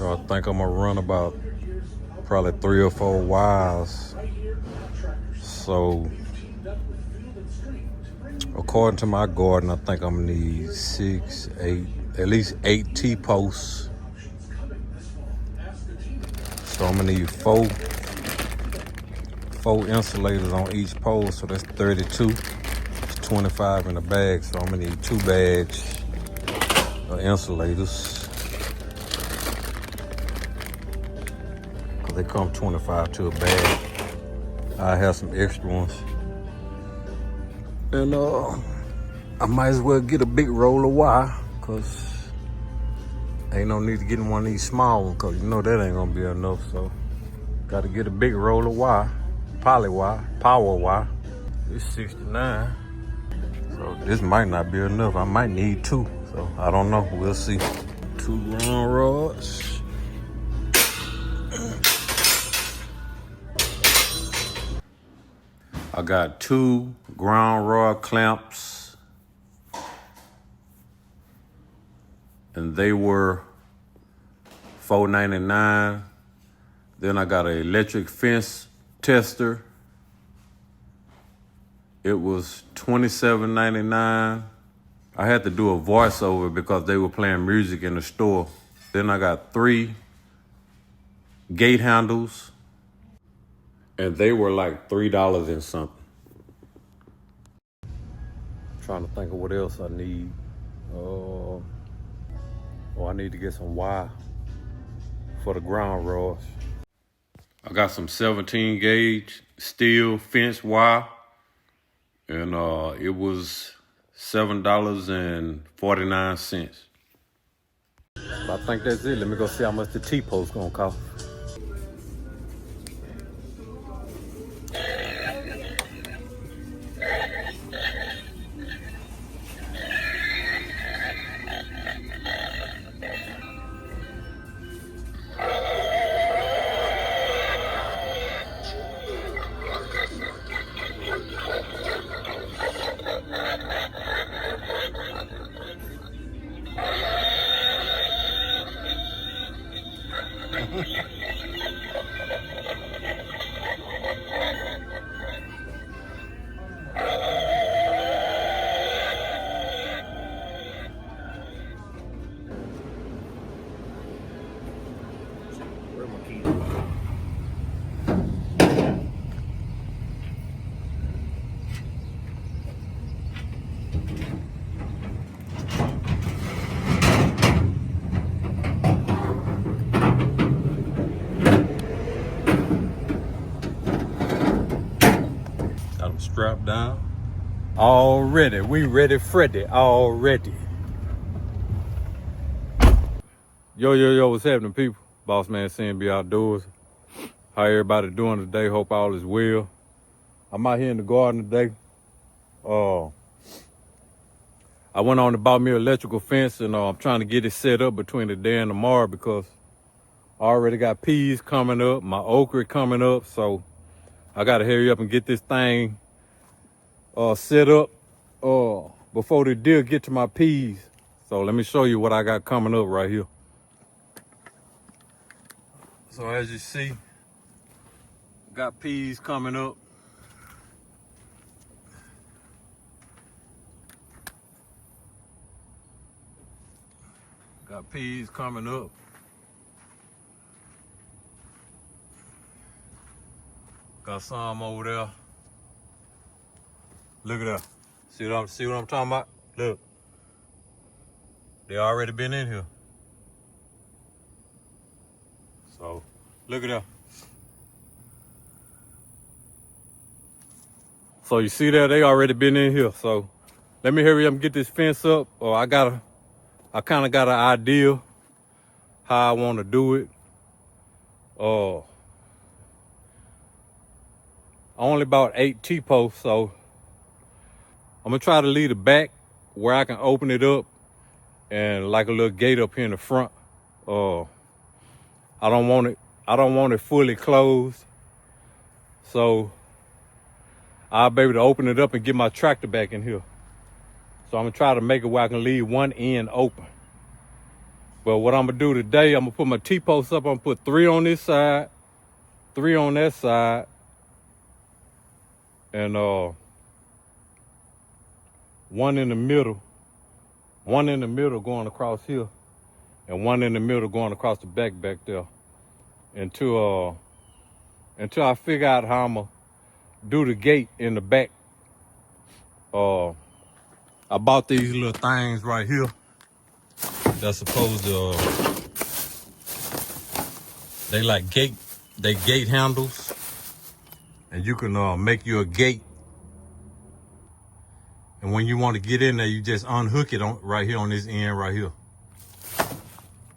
So I think I'm gonna run about probably 3 or 4 wires. So according to my garden, I think I'm gonna need 6, 8, at least 8 T-posts. So I'm gonna need four insulators on each pole, so that's 32. It's 25 in the bag, so I'm gonna need 2 bags of insulators. Cause they come 25 to a bag. I have some extra ones. And I might as well get a big roll of wire, cause ain't no need to get one of these small ones, cause you know that ain't gonna be enough. So gotta get a big roll of wire, poly wire, power wire. It's 69. So this might not be enough. I might need 2. So I don't know. We'll see. 2 ground rods. I got 2 ground rod clamps. And they were $4.99. Then I got an electric fence tester. It was $27.99. I had to do a voiceover because they were playing music in the store. Then I got 3 gate handles, and they were like $3 and something. Trying to think of what else I need. I need to get some wire for the ground rods. I got some 17 gauge steel fence wire, and it was $7.49. I think that's it. Let me go see how much the T-post gonna cost. Got them strapped down. Already, we ready, Freddy, already. Yo, what's happening, people? Boss Man CNB Outdoors. How everybody doing today? Hope all is well. I'm out here in the garden today. I went on and bought me an electrical fence, and I'm trying to get it set up between today and tomorrow because I already got peas coming up, my okra coming up, so I gotta hurry up and get this thing set up before the deer get to my peas. So let me show you what I got coming up right here. So as you see, got peas coming up. Got peas coming up. Got some over there. Look at that. See what I'm talking about? Look. They already been in here. So, look at that. So you see that? They already been in here. So, let me hurry up and get this fence up. I kind of got an idea how I want to do it. I only bought 8 T-posts, so I'm gonna try to leave the back where I can open it up and like a little gate up here in the front. I don't want it fully closed. So I'll be able to open it up and get my tractor back in here. So I'm gonna try to make it where I can leave one end open. But what I'm gonna do today, I'm gonna put my T-posts up. I'm gonna put 3 on this side, 3 on that side, and 1 in the middle. 1 in the middle going across here, and 1 in the middle going across the back there. Until I figure out how I'm gonna do the gate in the back. I bought these little things right here that's supposed to, they gate handles, and you can make you a gate. And when you want to get in there, you just unhook it right here on this end right here.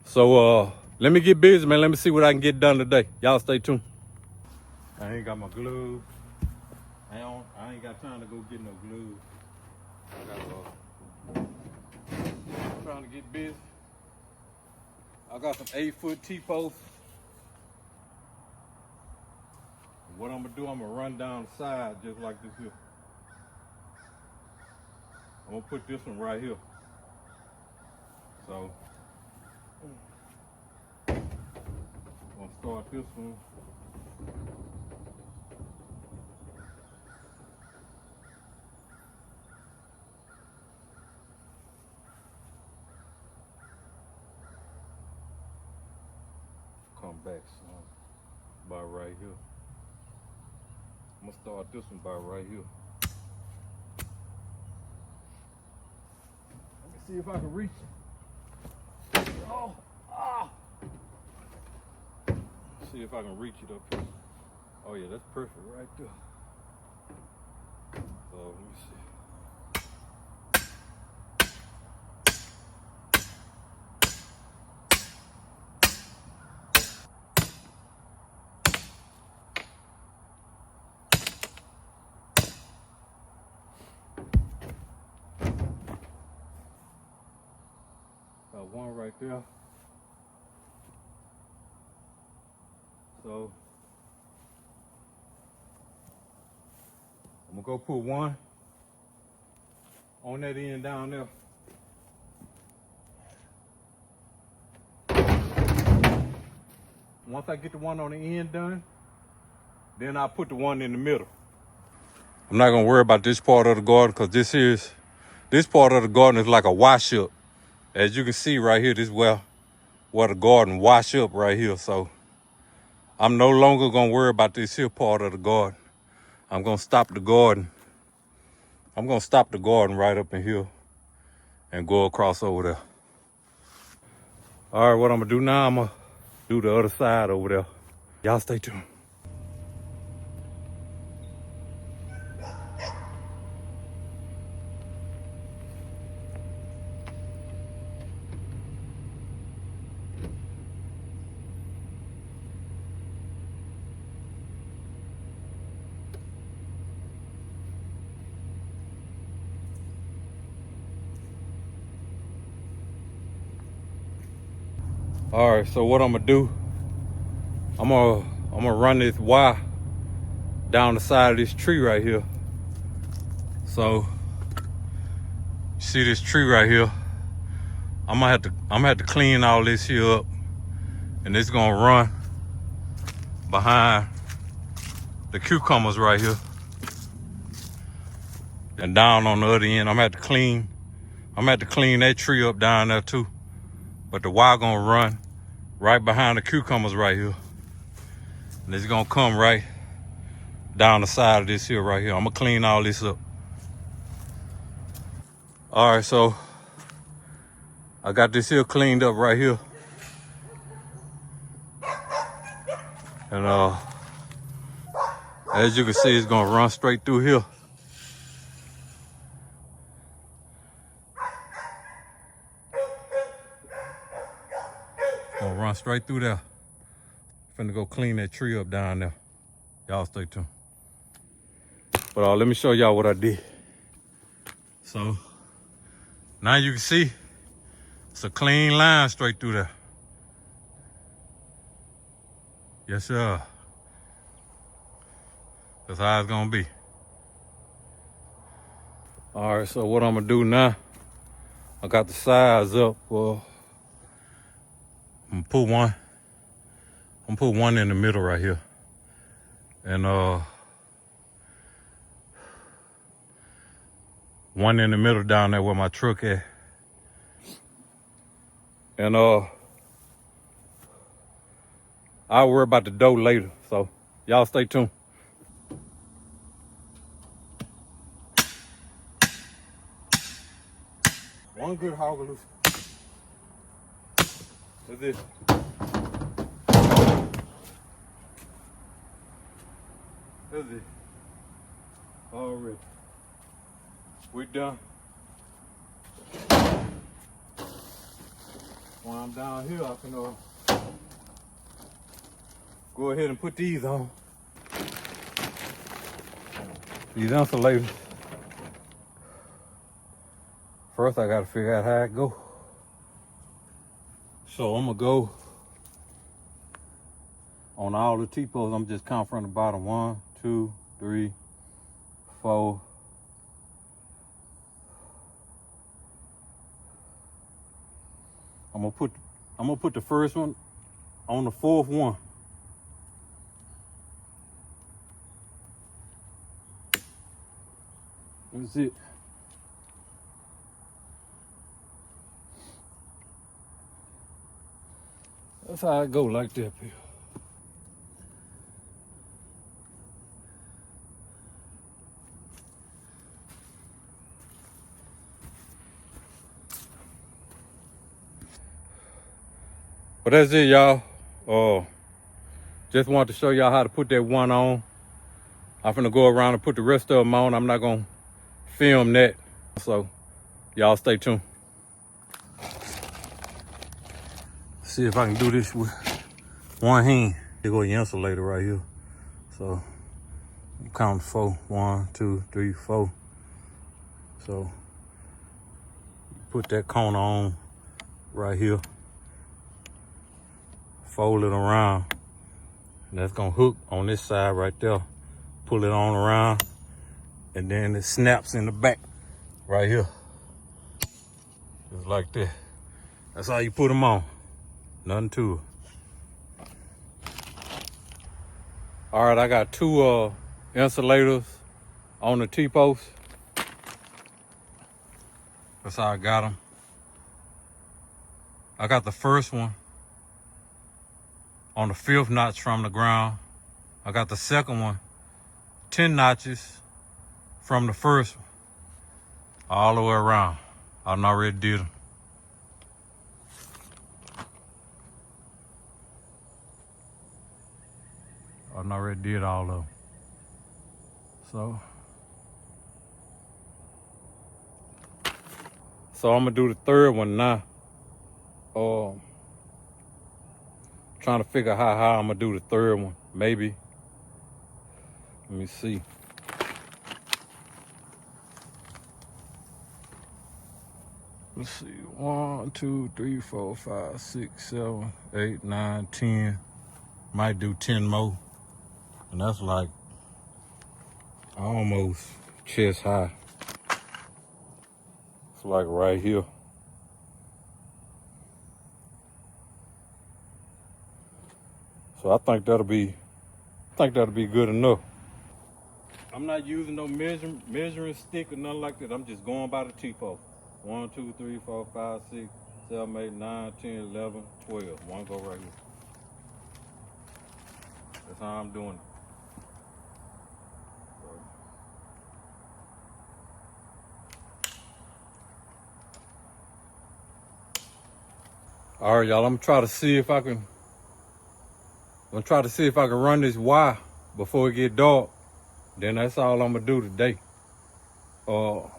So let me get busy, man. Let me see what I can get done today. Y'all stay tuned. I ain't got my gloves. I ain't got time to go get no gloves. I'm trying to get busy. I got some 8-foot T-posts. What I'm gonna do, I'm gonna run down the side just like this here. I'm gonna put this one right here. So I'm gonna start this one. Come back some by right here. I'm gonna start this one by right here. Let me see if I can reach it. Oh, ah. See if I can reach it up here. Oh yeah, that's perfect right there. So let me see. Got one right there. So I'm gonna go put one on that end down there. Once I get the one on the end done, then I'll put the one in the middle. I'm not gonna worry about this part of the garden because this part of the garden is like a wash up. As you can see right here, this is where the garden wash up right here. So I'm no longer gonna worry about this here part of the garden. I'm gonna stop the garden. I'm gonna stop the garden right up in here and go across over there. All right, what I'm gonna do now, I'm gonna do the other side over there. Y'all stay tuned. All right, so what I'm gonna do, I'm gonna run this wire down the side of this tree right here. So see this tree right here? I'm gonna have to clean all this here up, and it's gonna run behind the cucumbers right here. And down on the other end, I'm gonna have to clean that tree up down there too. But the wire gonna run right behind the cucumbers right here. And it's gonna come right down the side of this here right here. I'm gonna clean all this up. All right, so I got this here cleaned up right here. And as you can see, it's gonna run straight through here. Gonna run straight through there. Finna go clean that tree up down there. Y'all stay tuned. But let me show y'all what I did. So now you can see it's a clean line straight through there. Yes, sir. That's how it's gonna be. All right, so what I'm gonna do now, I got the sides up. I'm gonna put one in the middle right here. And one in the middle down there where my truck at. And I'll worry about the dough later. So y'all stay tuned. One good hog loose. That's it. That's it. Already. We done. When I'm down here, I can go ahead and put these on. These insulators. First, I gotta figure out how it go. So I'm gonna go on all the T-posts. I'm just counting from the bottom. 1, 2, 3, 4. I'm gonna put the first one on the fourth one. That's it. That's how I go, like that, people. But that's it, y'all. Just wanted to show y'all how to put that one on. I'm finna go around and put the rest of them on. I'm not gonna film that. So y'all stay tuned. See if I can do this with one hand. Here go your insulator right here. So I'm counting 4. 1, 2, 3, 4. So put that cone on right here. Fold it around. And that's gonna hook on this side right there. Pull it on around. And then it snaps in the back right here. Just like that. That's how you put them on. Nothing to it. All right, I got 2 insulators on the T-post. That's how I got them. I got the first one on the 5th notch from the ground. I got the second one 10 notches from the first one. All the way around. I done already did them. I done already did all of them. So I'm gonna do the third one now. Trying to figure out how I'm gonna do the third one. Maybe. Let me see. Let's see. 1, 2, 3, 4, 5, 6, 7, 8, 9, 10. Might do 10 more. And that's like almost chest high. It's like right here. So I think that'll be good enough. I'm not using no measuring stick or nothing like that. I'm just going by the T-post. 1, 2, 3, 4, 5, 6, 7, 8, 9, 10, 11, 12. One go right here. That's how I'm doing it. All right, y'all. I'm gonna try to see if I can run this wire before it get dark. Then that's all I'm gonna do today. But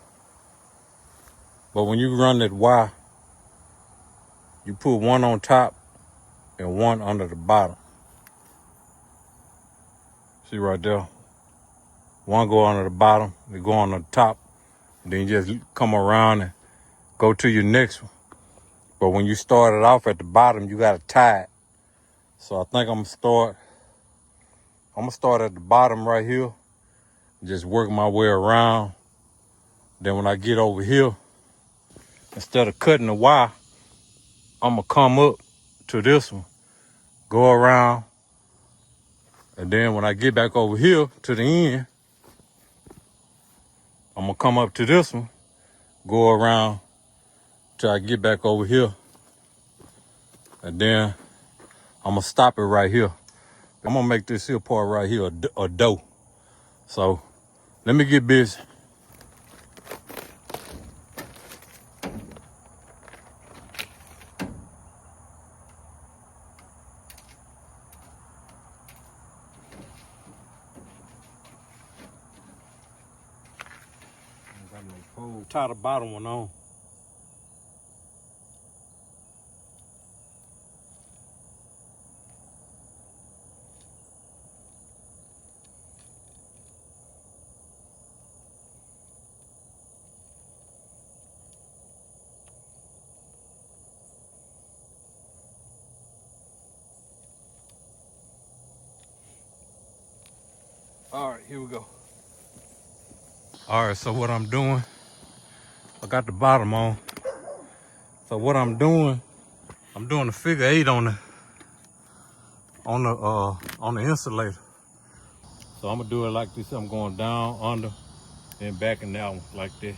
when you run that wire, you put one on top and one under the bottom. See right there? One go under the bottom, they go on the top. Then you just come around and go to your next one. But when you start it off at the bottom, you gotta tie it. So I think I'm gonna start at the bottom right here. Just work my way around. Then when I get over here, instead of cutting the wire, I'm gonna come up to this one, go around, and then when I get back over here to the end, I'm gonna come up to this one, go around till I get back over here, and then I'm gonna stop it right here. I'm gonna make this here part right here a dough. So let me get busy. Tie the bottom one on. All right, here we go. All right, so what I'm doing, I got the bottom on. So what I'm doing a figure 8 on the insulator. So I'm gonna do it like this. I'm going down, under, then backing down like that.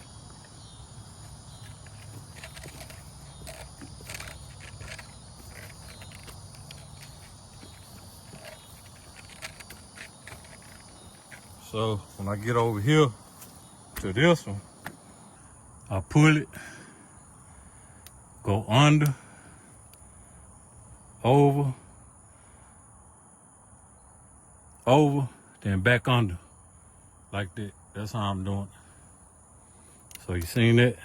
So when I get over here to this one, I pull it, go under, over, then back under, like that. That's how I'm doing it. So you seen that?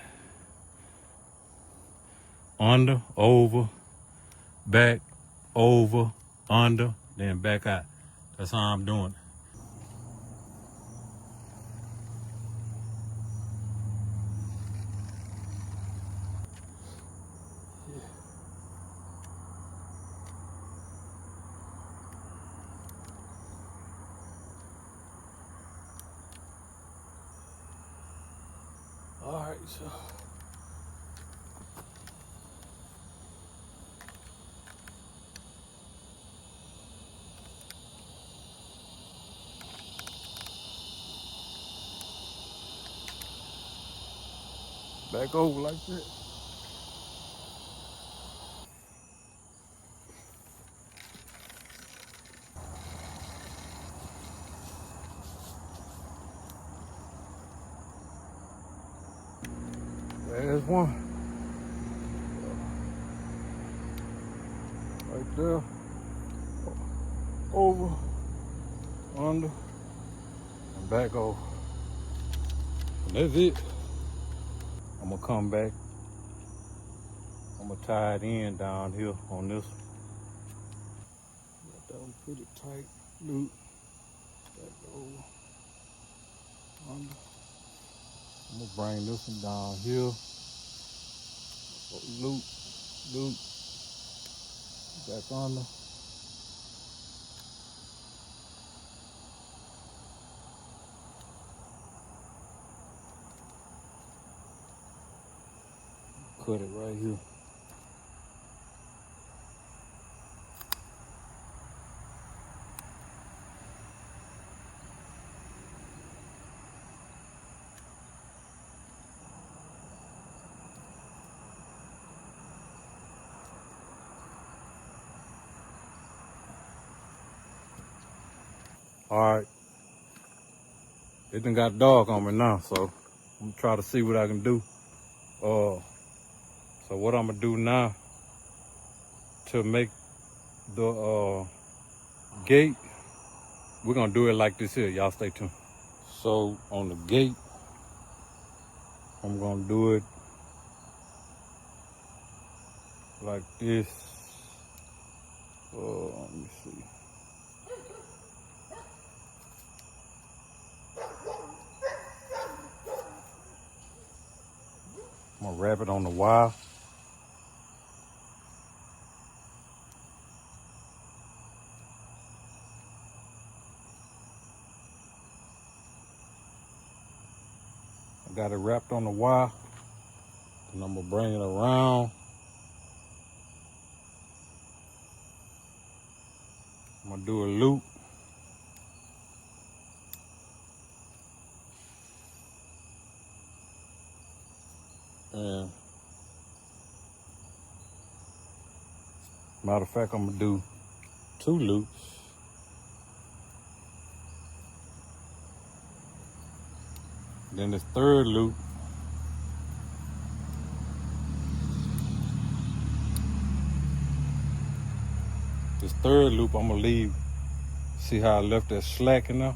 Under, over, back, over, under, then back out. That's how I'm doing it. All right, so. Back over like that. There's one. Right there. Over, under, and back over. And that's it. I'm gonna come back. I'm gonna tie it in down here on this one. Got that one pretty tight, loop. Back over, under. I'm gonna bring this one down here. Loop, loop, back under. Cut it right here. All right, it done got dark on me now, so I'm gonna try to see what I can do. So what I'm gonna do now to make the gate, we're gonna do it like this here. Y'all stay tuned. So on the gate, I'm gonna do it like this. Let me see. I'm gonna wrap it on the wire. I got it wrapped on the wire, and I'm gonna bring it around I'm gonna do a loop. And matter of fact, I'm gonna do 2 loops. Then this 3rd loop, I'm gonna leave. See how I left that slack in there?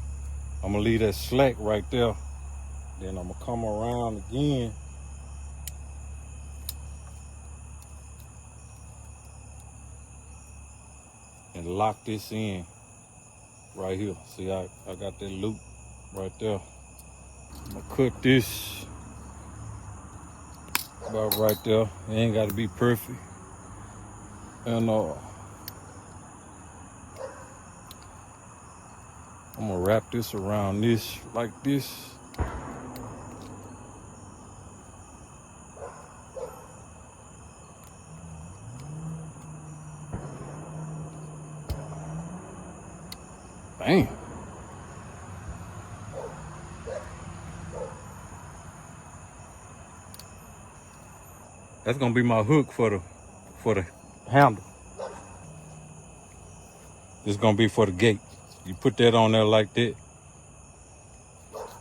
I'm gonna leave that slack right there. Then I'm gonna come around again. And lock this in right here. See, I got that loop right there. I'm gonna cut this about right there. It ain't gotta be perfect. And I'm gonna wrap this around this like this. Bam. That's gonna be my hook for the handle. This gonna be for the gate. You put that on there like that,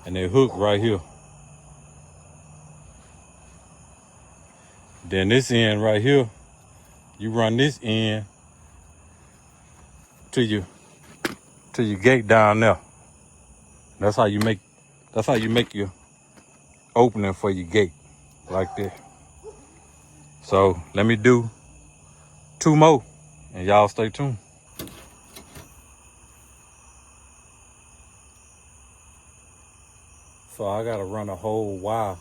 and that hook right here. Then this end right here, you run this end to your gate down there. That's how you make your opening for your gate, like that. So let me do 2 more, and y'all stay tuned. So I gotta run a whole wire.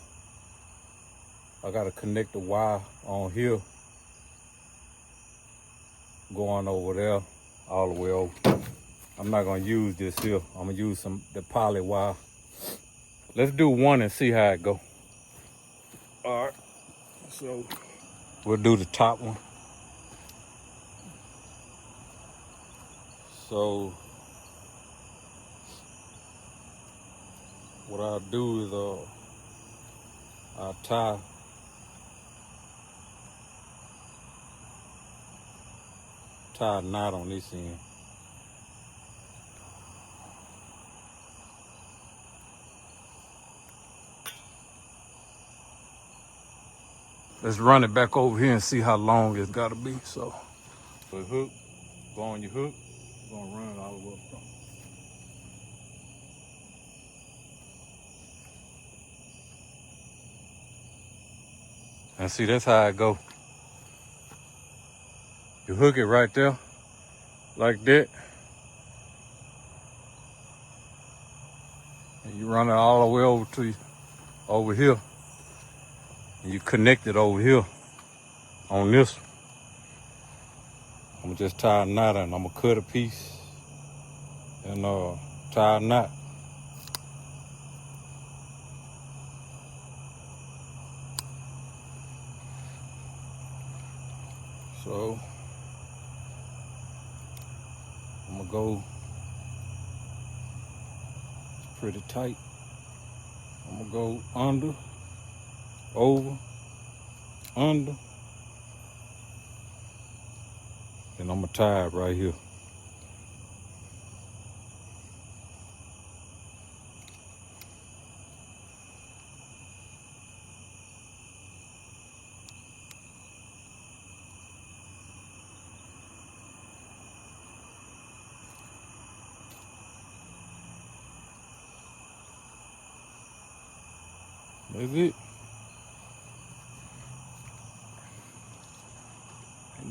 I gotta connect the wire on here, going over there, all the way over. I'm not gonna use this here. I'm gonna use the poly wire. Let's do 1 and see how it go. All right, so we'll do the top one. So what I'll do is I'll tie a knot on this end. Let's run it back over here and see how long it's gotta be. So the hook, go on your hook, it's gonna run it all the way up. And see, that's how it go. You hook it right there, like that. And you run it all the way over here. And you connect it over here on this one. I'm gonna just tie a knot and I'm gonna cut a piece and tie a knot. So I'm gonna go, it's pretty tight. I'm gonna go under, over, under, and I'm gonna tie it right here. That's it.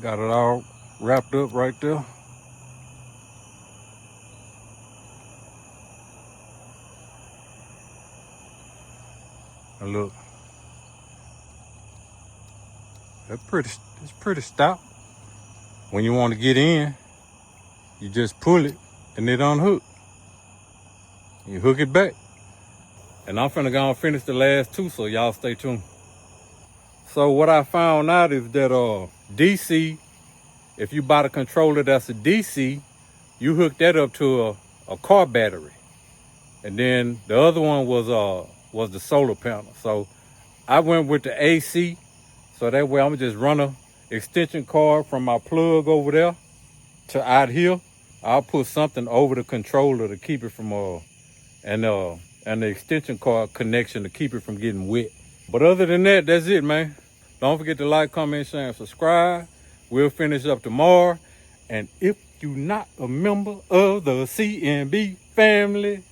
Got it all wrapped up right there. And look, it's pretty stout. When you want to get in, you just pull it and it unhook. You hook it back. And I'm finna go and finish the last 2, so y'all stay tuned. So what I found out is that DC, if you buy the controller that's a DC, you hook that up to a car battery. And then the other one was the solar panel. So I went with the AC, so that way I'm just run a extension cord from my plug over there to out here. I'll put something over the controller to keep it from and the extension cord connection to keep it from getting wet. But other than that, that's it, man. Don't forget to like, comment, share, and subscribe. We'll finish up tomorrow. And if you're not a member of the CNB family,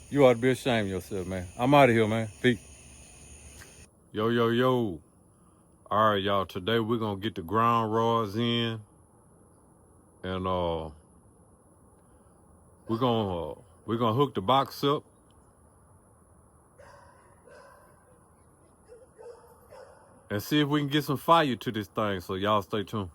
you ought to be ashamed of yourself, man. I'm out of here, man. Peace. Yo, yo, yo. All right, y'all. Today we're gonna get the ground rods in, and we're gonna hook the box up. And see if we can get some fire to this thing. So y'all stay tuned.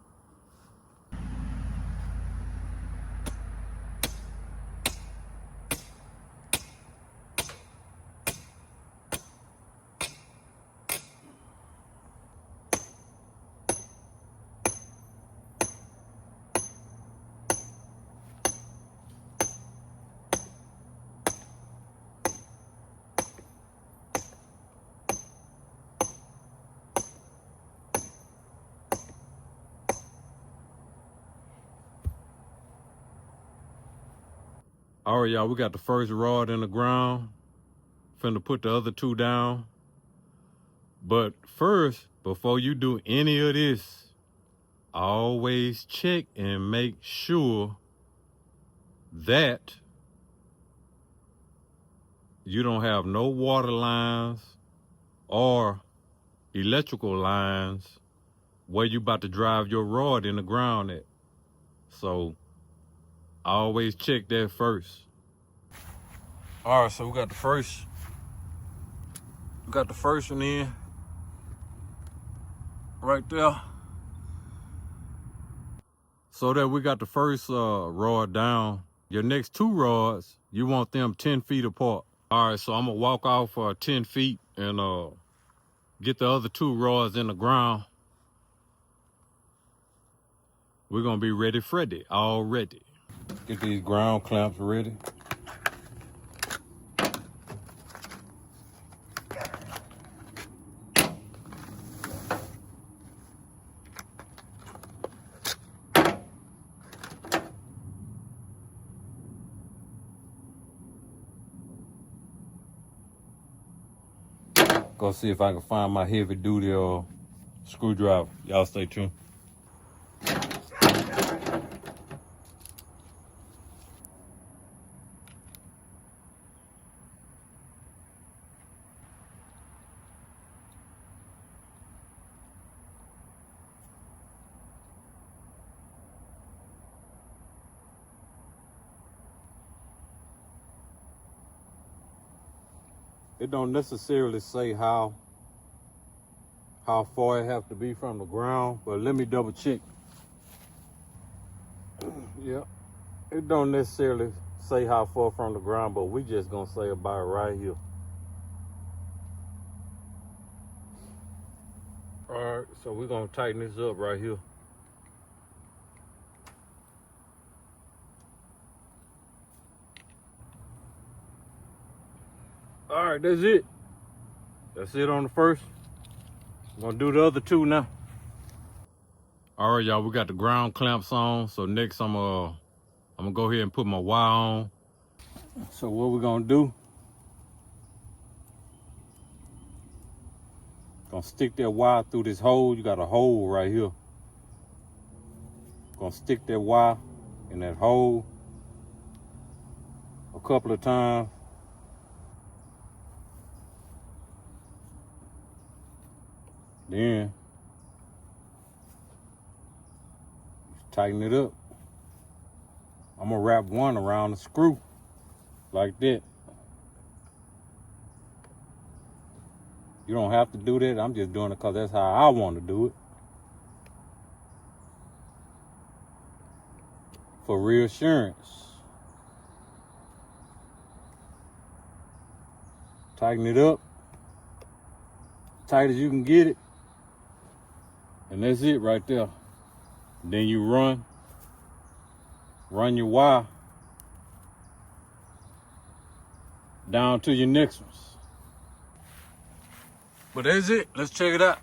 All right, y'all, we got the first rod in the ground. Finna put the other two down. But first, before you do any of this, always check and make sure that you don't have no water lines or electrical lines where you about to drive your rod in the ground at. So always check that first. All right, so we got the first one in right there. So that we got the first rod down. Your next two rods, you want them 10 feet apart. All right, so I'm gonna walk off for 10 feet and get the other two rods in the ground. We're gonna be ready, Freddy, all ready. Get these ground clamps ready. Go see if I can find my heavy duty screwdriver. Y'all stay tuned. It don't necessarily say how far it has to be from the ground, but let me double check. Yeah, it don't necessarily say how far from the ground, but we just gonna say about right here. All right, so we're gonna tighten this up right here. All right, that's it. That's it on the first. I'm gonna do the other two now. All right, y'all, we got the ground clamps on. So next I'm gonna go ahead and put my wire on. So what we're gonna do, gonna stick that wire through this hole. You got a hole right here. Gonna stick that wire in that hole a couple of times. Then tighten it up. I'm gonna wrap one around the screw like that. You don't have to do that. I'm just doing it because that's how I want to do it. For reassurance. Tighten it up. Tight as you can get it. And that's it right there. Then you run your wire down to your next ones. But that's it. Let's check it out.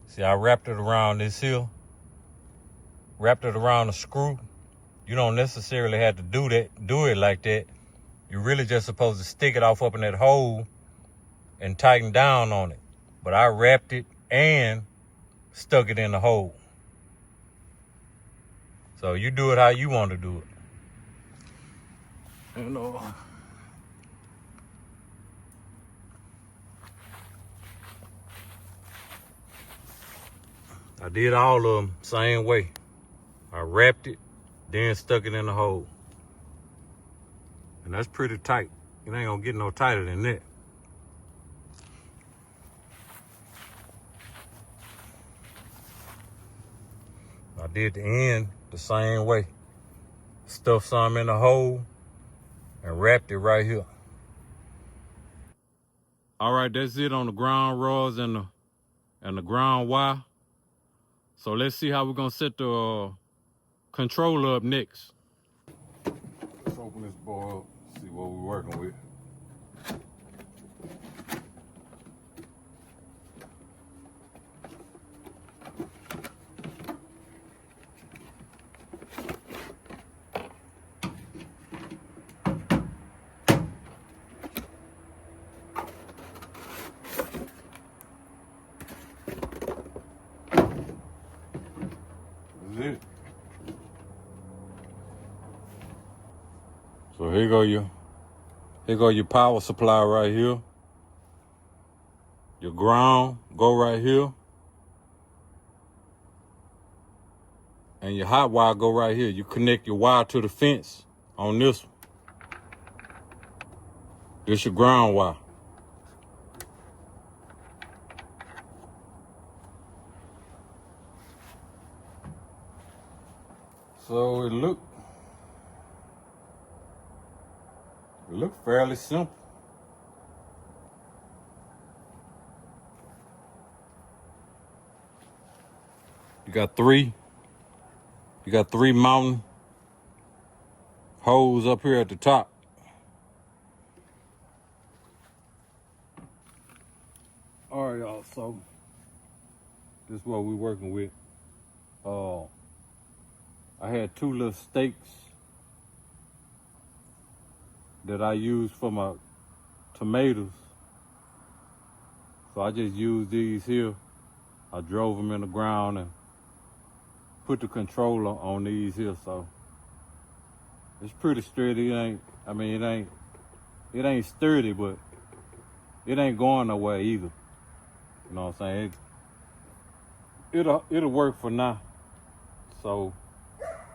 See, I wrapped it around this here. Wrapped it around the screw. You don't necessarily have to do it like that. You're really just supposed to stick it off up in that hole and tighten down on it. But I wrapped it and stuck it in the hole. So you do it how you want to do it. And I did all of them same way. I wrapped it, then stuck it in the hole. And that's pretty tight. It ain't gonna get no tighter than that. I did the end the same way. Stuffed some in the hole and wrapped it right here. All right, that's it on the ground rods and the ground wire. So let's see how we're gonna set the controller up next. Let's open this board up, see what we're working with. It. So here go your power supply right here. Your ground go right here. And your hot wire go right here. You connect your wire to the fence on this one. This your ground wire. So it look fairly simple. You got three mounting holes up here at the top. All right, y'all, so this is what we're working with. I had two little stakes that I used for my tomatoes. So I just used these here. I drove them in the ground and put the controller on these here. So it's pretty sturdy. It ain't sturdy, but it ain't going nowhere either. You know what I'm saying? It'll work for now. So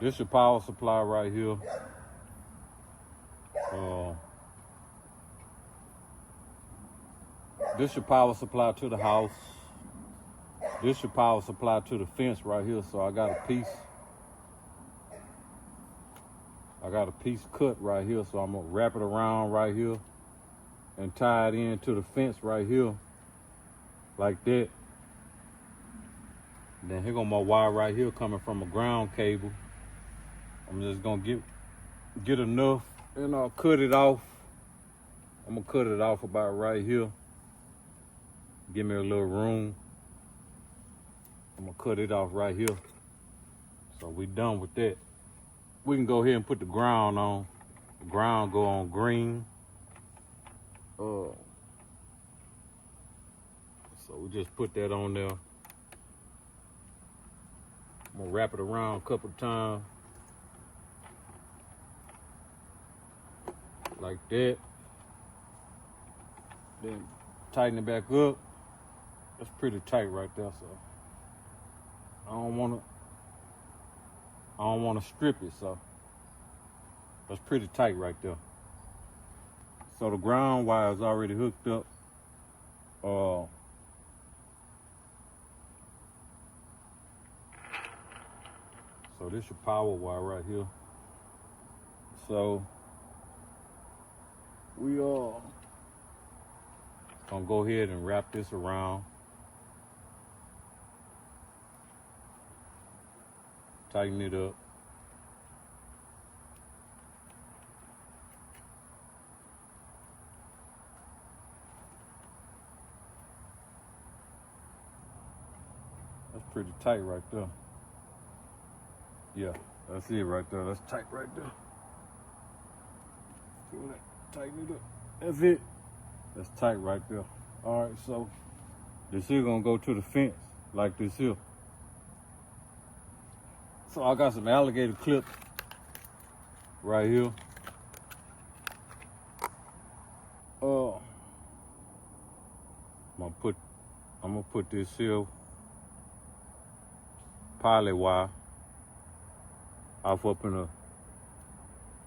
this your power supply right here. This your power supply to the house. This your power supply to the fence right here. So I got a piece cut right here. So I'm gonna wrap it around right here and tie it into the fence right here, like that. Then here go my wire right here coming from a ground cable. I'm just gonna get enough and I'll cut it off. I'm gonna cut it off about right here. Give me a little room. I'm gonna cut it off right here. So we done with that. We can go ahead and put the ground on. The ground go on green. So we just put that on there. I'm gonna wrap it around a couple times. Like that. Then tighten it back up. That's pretty tight right there, so I don't wanna strip it, so that's pretty tight right there. So the ground wire is already hooked up. So this your power wire right here. So we gonna go ahead and wrap this around. Tighten it up. Pretty tight right there. Yeah, that's it right there. That's tight right there. Feel that? Tighten it up. That's it. That's tight right there. All right, so this here gonna go to the fence like this here. So I got some alligator clips right here. I'm gonna put this here poly wire off up in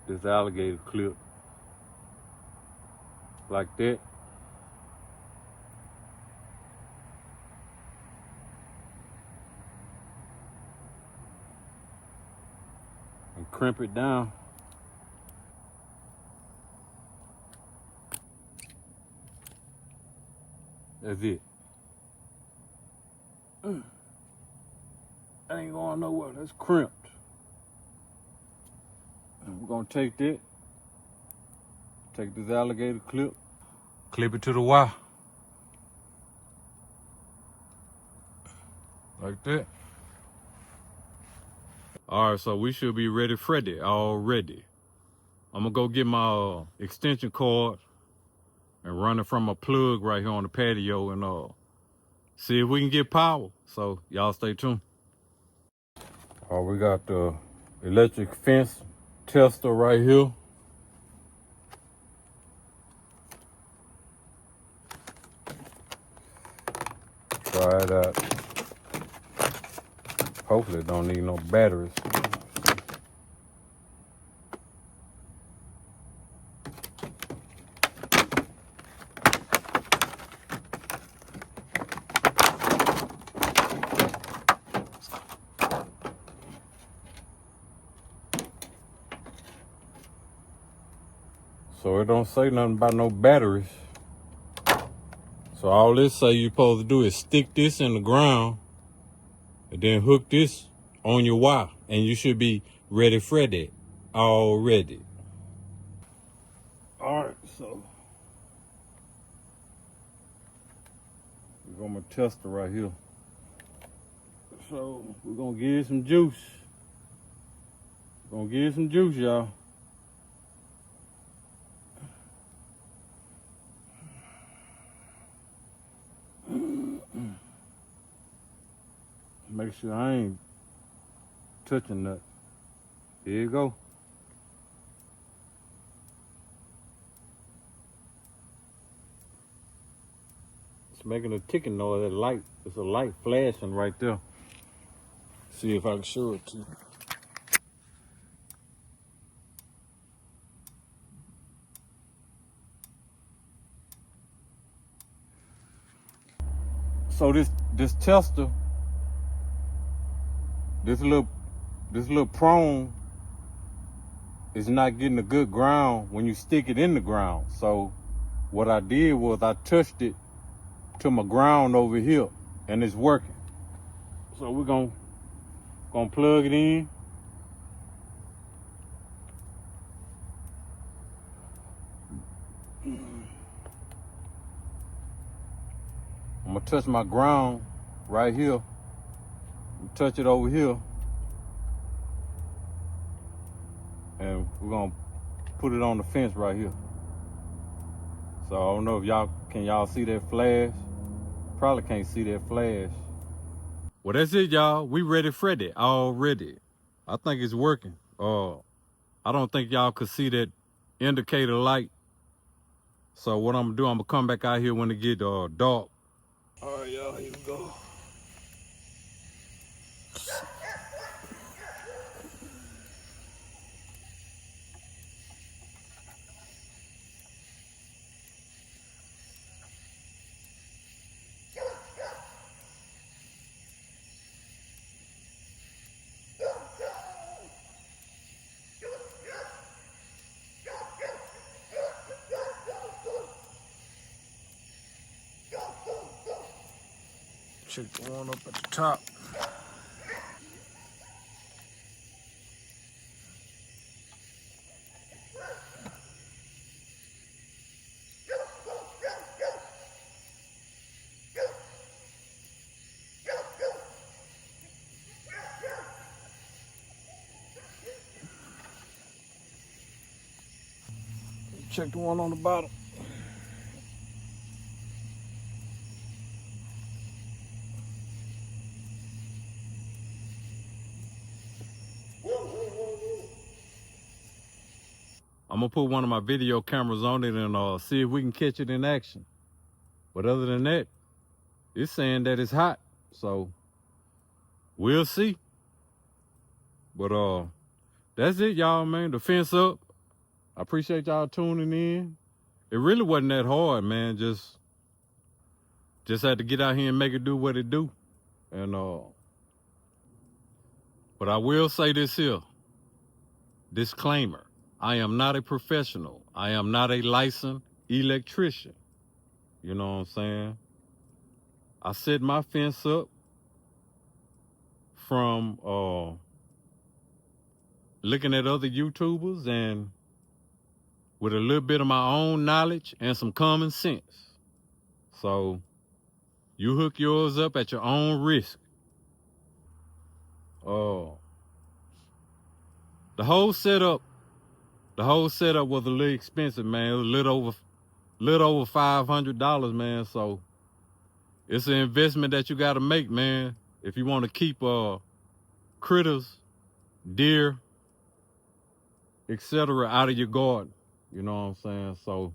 this alligator clip like that. And crimp it down. That's it. That ain't going nowhere. That's crimped. And we're gonna take that. Take this alligator clip. Clip it to the wire. Like that. All right, so we should be ready Friday already. I'm gonna go get my extension cord and run it from a plug right here on the patio and see if we can get power. So y'all stay tuned. We got the electric fence tester right here. Try it out. Hopefully it don't need no batteries. So it don't say nothing about no batteries. So all this say you're supposed to do is stick this in the ground and then hook this on your wire and you should be ready for that already. All right, so we're gonna test it right here. So we're gonna give it some juice. Gonna give it some juice, y'all. Make sure I ain't touching that. Here you go. It's making a ticking noise. That light, it's a light flashing right there. See if I can show it to you. So this tester, this little prong is not getting a good ground when you stick it in the ground. So what I did was I touched it to my ground over here and it's working. So we're gonna plug it in. I'm gonna touch my ground right here. Touch it over here. And we're gonna put it on the fence right here. So I don't know if y'all see that flash? Probably can't see that flash. Well, that's it, y'all. We ready Friday already. I think it's working. I don't think y'all could see that indicator light. So what I'm gonna do, I'm gonna come back out here when it get dark. All right, y'all, here we go. Check the one up at the top. Check the one on the bottom. I'm gonna put one of my video cameras on it and see if we can catch it in action. But other than that, it's saying that it's hot, so we'll see. But that's it, y'all, man. The fence up. I appreciate y'all tuning in. It really wasn't that hard, man. Just had to get out here and make it do what it do. And but I will say this here. Disclaimer. I am not a professional. I am not a licensed electrician. You know what I'm saying? I set my fence up from looking at other YouTubers and with a little bit of my own knowledge and some common sense. So you hook yours up at your own risk. The whole setup was a little expensive, man. It was a little over $500, man. So it's an investment that you got to make, man, if you want to keep critters, deer, etc. out of your garden. You know what I'm saying? So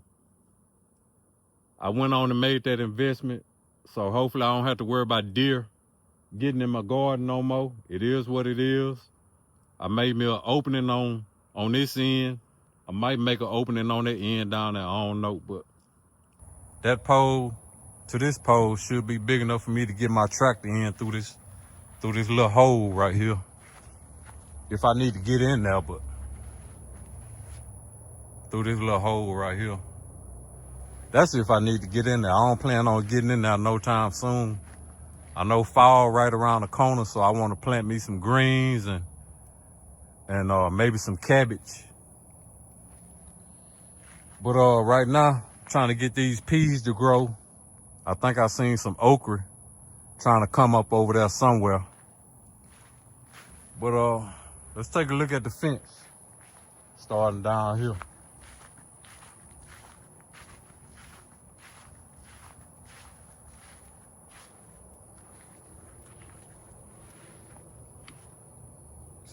I went on and made that investment. So hopefully I don't have to worry about deer getting in my garden no more. It is what it is. I made me an opening on this end. I might make an opening on that end down there. I don't know, but that pole to this pole should be big enough for me to get my tractor in through this little hole right here. If I need to get in there, but through this little hole right here. That's if I need to get in there. I don't plan on getting in there no time soon. I know fall right around the corner, so I want to plant me some greens and maybe some cabbage. But right now, trying to get these peas to grow. I think I seen some okra trying to come up over there somewhere. But let's take a look at the fence. Starting down here.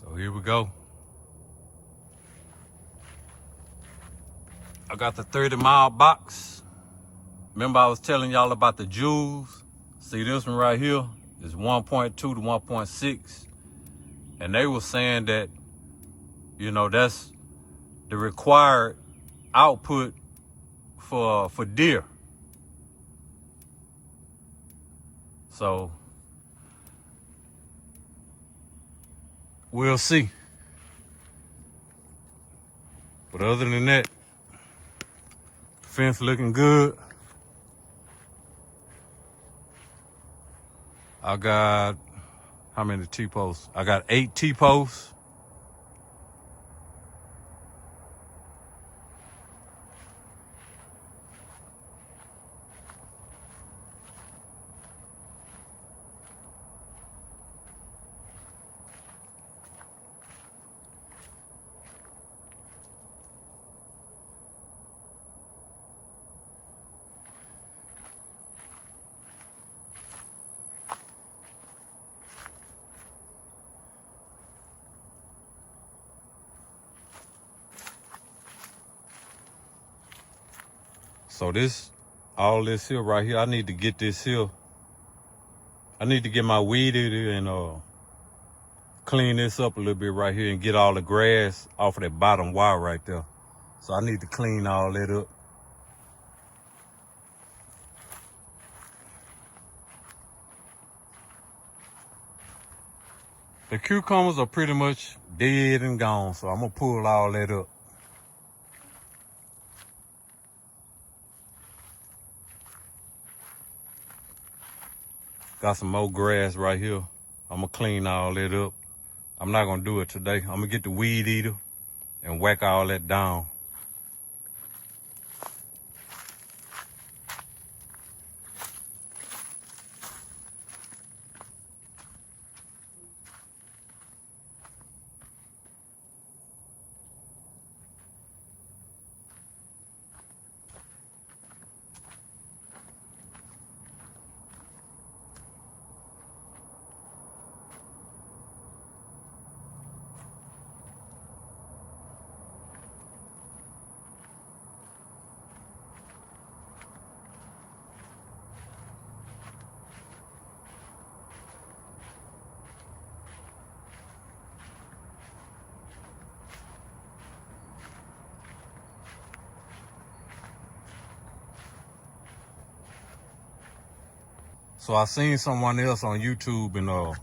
So here we go. I got the 30-mile box. Remember I was telling y'all about the joules? See this one right here is 1.2 to 1.6. And they were saying that, you know, that's the required output for deer. So we'll see. But other than that, fence looking good. I got, how many T-posts? I got 8 T-posts. So all this here right here, I need to get this here. I need to get my weed eater and clean this up a little bit right here and get all the grass off of that bottom wire right there. So I need to clean all that up. The cucumbers are pretty much dead and gone, so I'm gonna pull all that up. Got some more grass right here. I'm gonna clean all that up. I'm not gonna do it today. I'm gonna get the weed eater and whack all that down. So I seen someone else on YouTube, and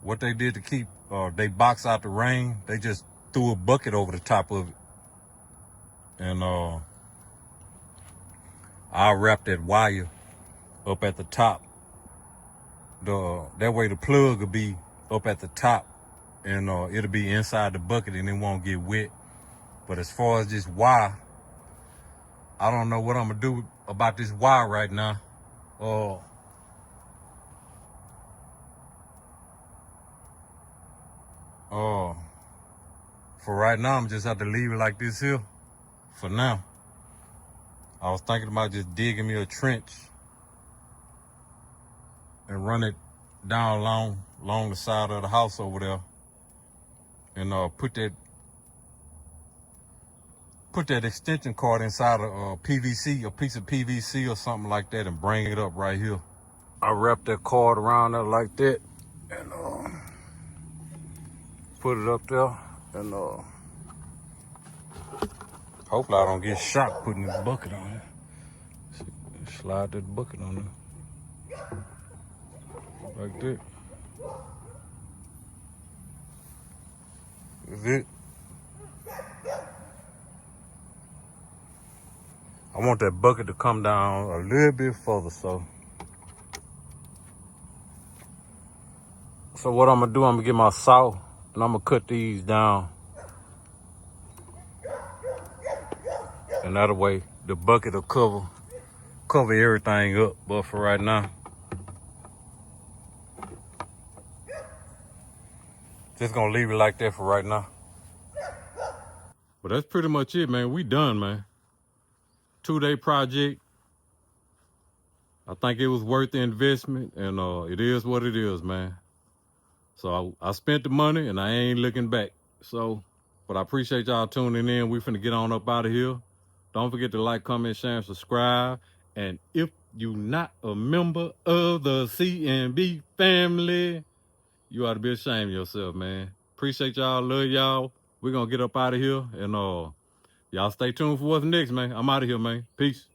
what they did to keep they box out the rain, they just threw a bucket over the top of it. And I wrapped that wire up at the top. That way the plug will be up at the top, and it'll be inside the bucket and it won't get wet. But as far as this wire, I don't know what I'm gonna do about this wire right now. For right now, I'm just have to leave it like this here. For now, I was thinking about just digging me a trench and run it down along the side of the house over there, and put that extension cord inside a PVC, a piece of PVC or something like that, and bring it up right here. I wrap that cord around it like that, and put it up there, and hopefully I don't get shot putting this bucket on it. Slide that bucket on there. Like that. That's it. I want that bucket to come down a little bit further, so what I'm gonna do, I'm gonna get my saw and I'm gonna cut these down. And that way the bucket will cover everything up. But for right now, just gonna leave it like that for right now. But that's pretty much it, man. We done, man. 2-day project. I think it was worth the investment, and it is what it is, man. So I spent the money and I ain't looking back. So, but I appreciate y'all tuning in. We finna get on up out of here. Don't forget to like, comment, share, and subscribe. And if you not a member of the CNB family, you ought to be ashamed of yourself, man. Appreciate y'all. Love y'all. We're gonna get up out of here, and y'all stay tuned for what's next, man. I'm out of here, man. Peace.